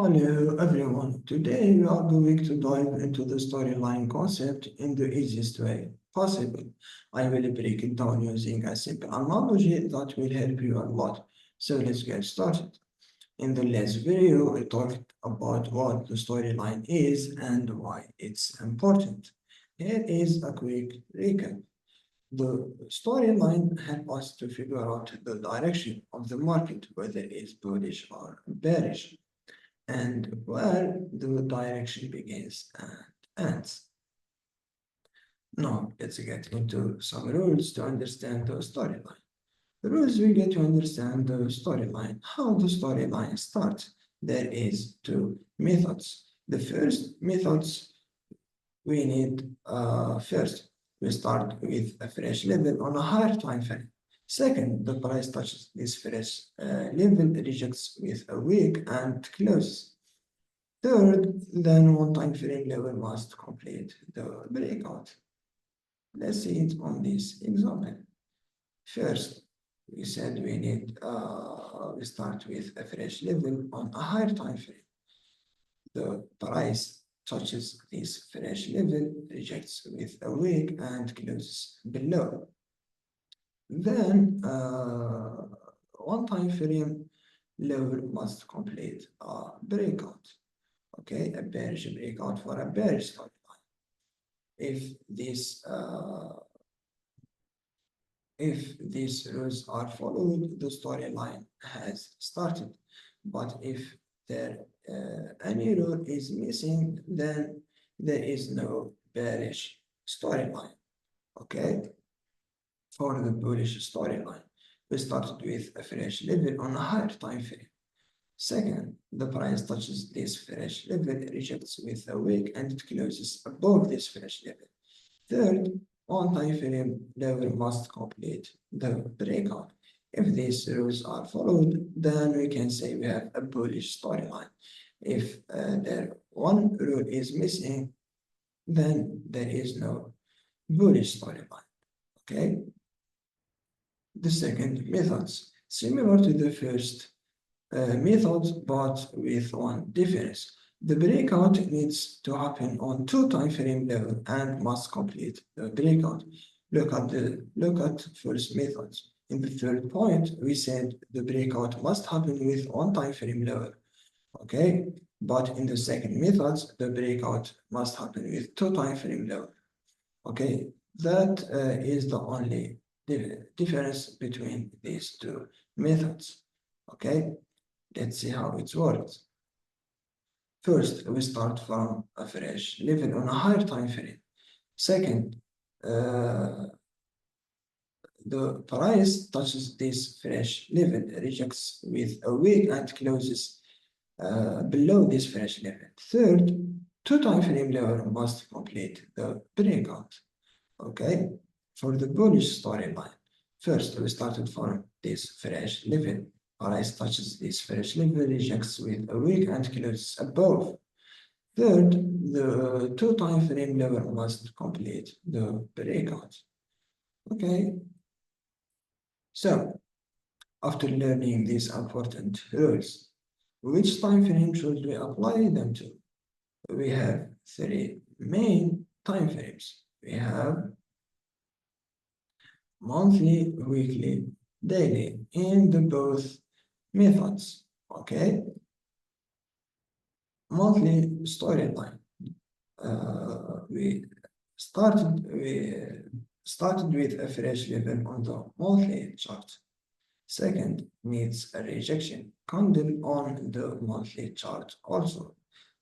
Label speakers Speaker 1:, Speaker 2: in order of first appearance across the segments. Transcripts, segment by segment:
Speaker 1: Hello everyone. Today we are going to dive into the storyline concept in the easiest way possible. I will break it down using a simple analogy that will help you a lot. So let's get started. In the last video, we talked about what the storyline is and why it's important. Here is a quick recap. The storyline helps us to figure out the direction of the market, whether it's bullish or bearish, and where the direction begins and ends. Now, let's get into some rules to understand the storyline. The rules we get to understand the storyline, how the storyline starts. There is two methods. The first methods we need first, we start with a fresh level on a higher time frame. Second, the price touches this fresh level, rejects with a weak and closes. Third, then one time frame level must complete the breakout. Let's see it on this example. First, we said we start with a fresh level on a higher time frame. The price touches this fresh level, rejects with a weak and closes below. Then one time frame level must complete a breakout. Okay, a bearish breakout for a bearish storyline. If these rules are followed, the storyline has started. But if any rule is missing, then there is no bearish storyline. Okay, for the bullish storyline, we started with a fresh level on a higher time frame. Second, the price touches this fresh level, rejects with a weak, and it closes above this fresh level. Third, one time frame level must complete the breakout. If these rules are followed, then we can say we have a bullish storyline. If one rule is missing, then there is no bullish storyline. Okay? The second methods, similar to the first method, but with one difference. The breakout needs to happen on two time frame level and must complete the breakout. Look at first method. In the third point, we said the breakout must happen with one time frame level. Okay, but in the second method, the breakout must happen with two time frame level. Okay, that is the only difference between these two methods. Okay, let's see how it works. First, we start from a fresh level on a higher time frame. Second, the price touches this fresh level, rejects with a weak and closes below this fresh level. Third, two time frame level must complete the breakout. Okay, for the bullish storyline, first we started from this fresh level. Price touches this fresh level, rejects with a weak and closes above. Third, the two time frame level must complete the breakout. Okay, so after learning these important rules, which time frame should we apply them to? We have three main time frames. We have monthly, weekly, daily in the both methods. Okay, monthly storyline. We started with a fresh level on the monthly chart. Second, needs a rejection candle on the monthly chart also.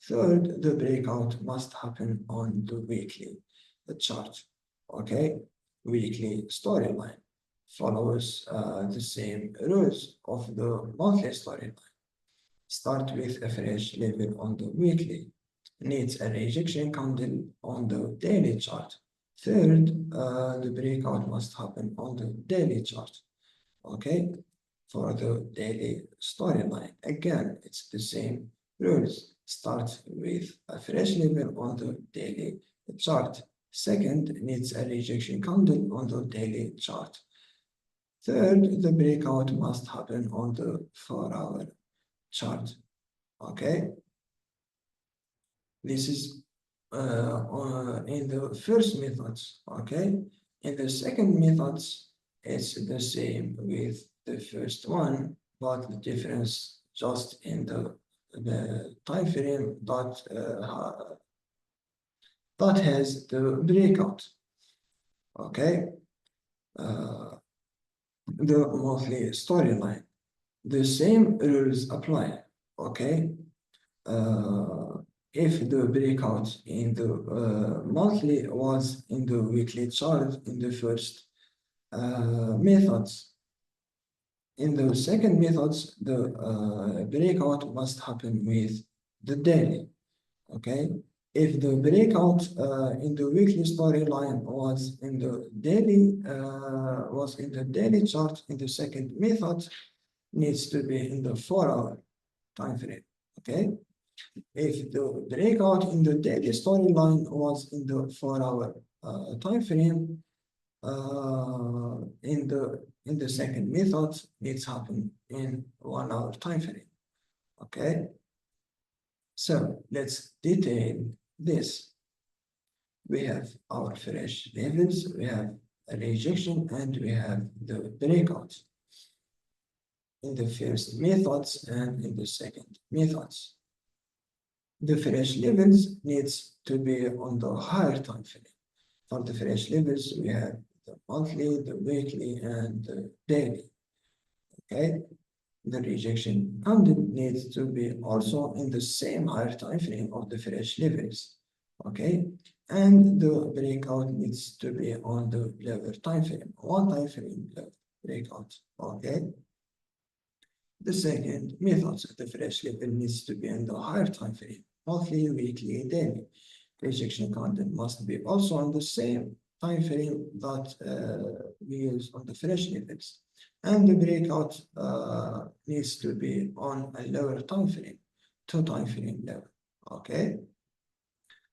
Speaker 1: Third, the breakout must happen on the weekly chart. Okay, weekly storyline follows the same rules of the monthly storyline. Start with a fresh level on the weekly. Needs a rejection candle on the daily chart. Third, the breakout must happen on the daily chart. Okay, for the daily storyline, again, it's the same rules. Start with a fresh level on the daily chart. Second, needs a rejection candle on the daily chart. Third, the breakout must happen on the 4-hour chart. Okay, This is in the first methods, okay? In the second methods, it's the same with the first one, but the difference just in the time frame that has the breakout, okay? The monthly storyline. The same rules apply, okay? If the breakout in the monthly was in the weekly chart in the first methods, in the second methods, the breakout must happen with the daily, okay? If the breakout in the weekly storyline was in the daily chart in the second method, needs to be in the 4-hour time frame, okay? If the breakout in the daily storyline was in the 4-hour time frame, in the second method, it's happened in 1-hour time frame, okay? So let's detail this. We have our fresh levels, we have a rejection, and we have the breakout in the first methods and in the second methods. The fresh levels needs to be on the higher time frame. For the fresh levels, we have the monthly, the weekly, and the daily. Okay, the rejection content needs to be also in the same higher time frame of the fresh levels. Okay, and the breakout needs to be on the lower time frame, one time frame breakout. Okay. The second method, the fresh level needs to be in the higher time frame, monthly, weekly, daily. Rejection content must be also on the same time frame that we use on the fresh levels. And the breakout needs to be on a lower time frame, 2 time frame level. Okay.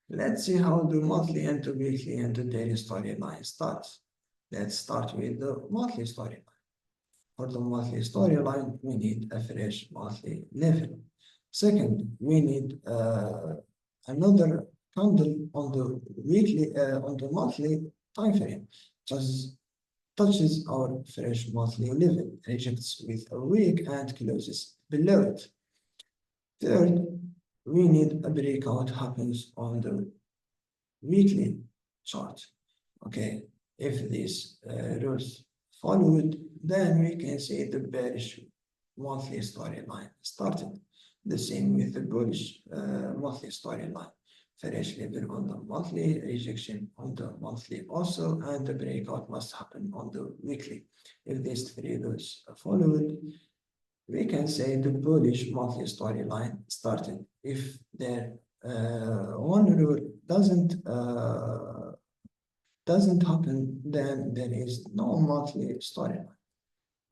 Speaker 1: Let's see how the monthly and the weekly and the daily storyline starts. Let's start with the monthly storyline. For the monthly storyline, we need a fresh monthly level. Second, we need another candle on the monthly time frame, just touches our fresh monthly level, rejects with a week and closes below it. Third, we need a breakout happens on the weekly chart. Okay, if these rules followed, then we can say the bearish monthly storyline started. The same with the bullish monthly storyline. Fresh level on the monthly, rejection on the monthly also, and the breakout must happen on the weekly. If these three rules are followed, we can say the bullish monthly storyline started. If there one rule doesn't happen, then there is no monthly storyline.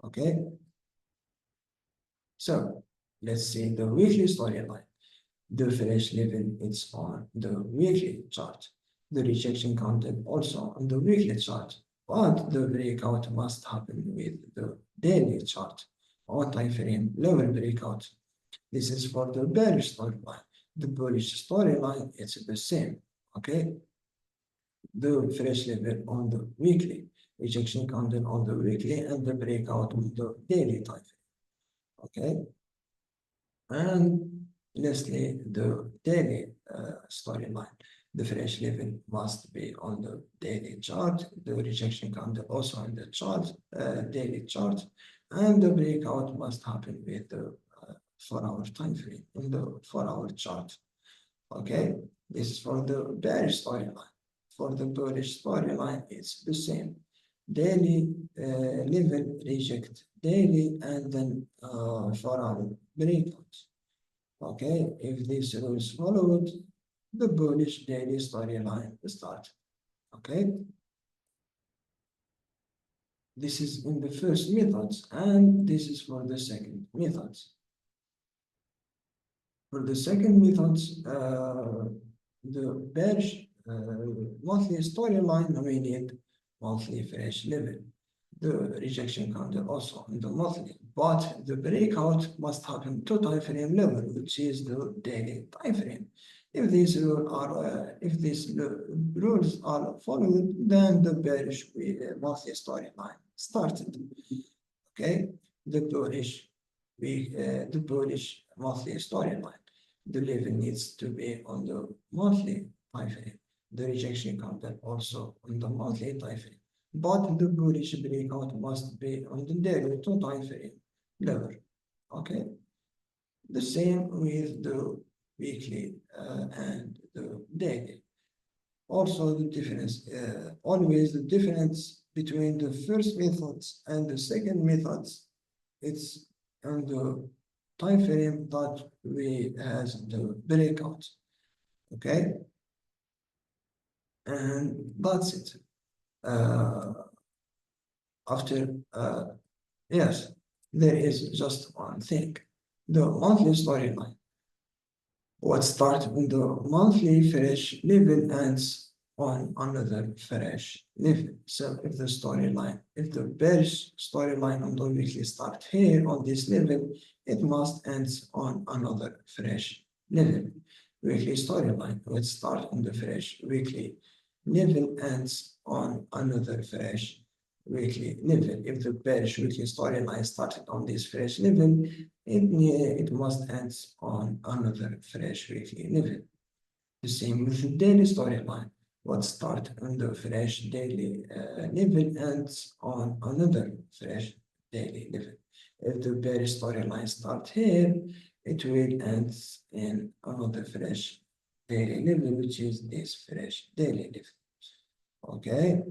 Speaker 1: Okay. So let's see the weekly storyline. The fresh level is on the weekly chart. The rejection content also on the weekly chart, but the breakout must happen with the daily chart on time frame lower breakout. This is for the bearish storyline. The bullish storyline, it's the same. Okay. The fresh level on the weekly, rejection content on the weekly, and the breakout on the daily time frame. Okay. And lastly, the daily storyline. The fresh level must be on the daily chart. The rejection content also on the chart, daily chart, and the breakout must happen with the 4-hour time frame in the 4-hour chart. Okay, this is for the bearish storyline. For the bullish storyline, it's the same. Daily level reject daily and then 4-hour breakout. Okay, if this rule is followed, the bullish daily storyline start. Okay, this is in the first methods, and this is for the second methods. For the second methods, the bearish monthly storyline, we need monthly fresh level. The rejection counter also in the monthly, but the breakout must happen 2 time frame level, which is the daily time frame. If these rules are followed, then the bearish monthly storyline started. Okay, the bullish monthly storyline. The level needs to be on the monthly time frame. The rejection content also on the monthly time frame. But the bullish breakout must be on the daily 2 time frame level. Okay, the same with the weekly and the daily. Also, the difference, always the difference between the first methods and the second methods, it's on the time frame that we has the breakout. Okay, and that's it. After yes, there is just one thing, the monthly storyline. What starts on the monthly fresh level ends on another fresh level. So if the bearish storyline on the weekly start here on this level, it must end on another fresh level. Weekly storyline, let's start on the fresh weekly level ends on another fresh weekly level. If the bearish weekly storyline started on this fresh level, it must end on another fresh weekly level. The same with the daily storyline. What starts on the fresh daily level ends on another fresh daily level. If the bearish storyline starts here, it will end in another fresh daily level, which is this fresh daily level. Okay.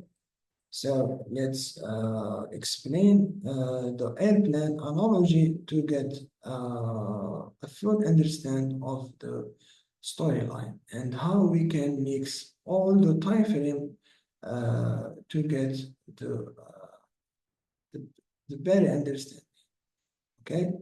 Speaker 1: So let's explain the airplane analogy to get a full understanding of the storyline and how we can mix all the time frame to get the, the better understanding. Okay,